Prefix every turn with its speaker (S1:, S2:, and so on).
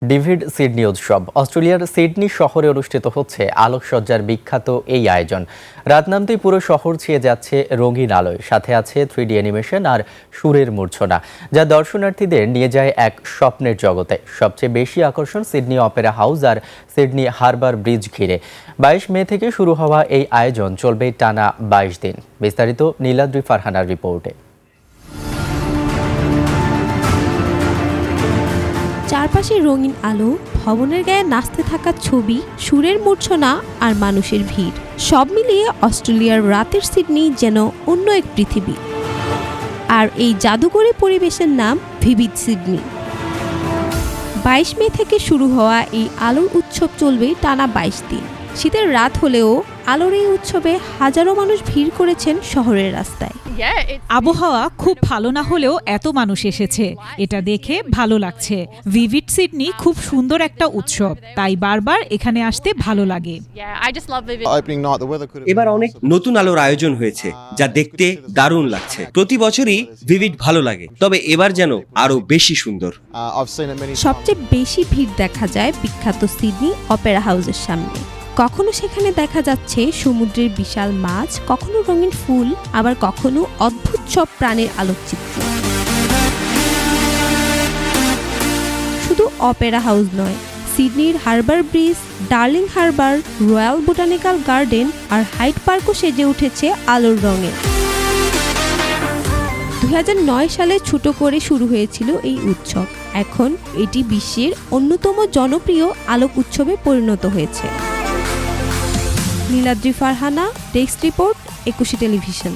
S1: David Sydney উৎসব অস্ট্রেলিয়ার Sydney শহরে অনুষ্ঠিত হচ্ছে আলোকসজ্জার বিখ্যাত এই আয়োজন। রাত নামতেই পুরো শহর ছেয়ে যাচ্ছে রঙিন আলোয়, সাথে আছে 3D অ্যানিমেশন আর সুরের মূর্ছনা, যা দর্শনার্থীদের নিয়ে যায় এক স্বপ্নের জগতে। সবচেয়ে বেশি আকর্ষণ সিডনি অপেরা হাউস আর সিডনি হারবার ব্রিজ ঘিরে। 22 মে থেকে শুরু হওয়া এই আয়োজন চলবে টানা 22 দিন। বিস্তারিত নীলাদ্রি ফারহানার রিপোর্টে।
S2: চারপাশে রঙিন আলো, ভবনের গায়ে নাচতে থাকা ছবি, সুরের মূর্ছনা আর মানুষের ভিড়, সব মিলিয়ে অস্ট্রেলিয়ার রাতের সিডনি যেন অন্য এক পৃথিবী। আর এই জাদুকরী পরিবেশের নাম ভিভিড সিডনি। 22 মে থেকে শুরু হওয়া এই আলোর উৎসব চলবে টানা 22 দিন। শীতের রাত হলেও আলোর এই উৎসবে হাজারো মানুষ ভিড় করেছেন শহরের রাস্তায়।
S3: আবহাওয়া খুব ভালো না হলেও এত মানুষ এসেছে, এটা দেখে ভালো লাগছে। ভিভিড সিডনি খুব সুন্দর একটা উৎসব, তাই বারবার এখানে আসতে ভালো লাগে।
S4: এবার অনেক নতুন আলোর আয়োজন হয়েছে, যা দেখতে দারুণ লাগছে। প্রতি বছরই ভিভিড ভালো লাগে, তবে এবার যেন আরো বেশি সুন্দর।
S2: সবচেয়ে বেশি ভিড় দেখা যায় বিখ্যাত সিডনি অপেরা হাউসের সামনে। কখনো সেখানে দেখা যাচ্ছে সমুদ্রের বিশাল মাছ, কখনো রঙিন ফুল, আবার কখনো অদ্ভুত সব প্রাণের আলোকচিত্র। শুধু অপেরা হাউস নয়, সিডনির harbour bridge, Darling Harbour, Royal Botanical Garden আর হাইড পার্কও সেজে উঠেছে আলোর রঙে। 2009 সালে ছোট করে শুরু হয়েছিল এই উৎসব। এখন এটি বিশ্বের অন্যতম জনপ্রিয় আলোক উৎসবে পরিণত হয়েছে। Niladri Farhana, desk report, 21 television.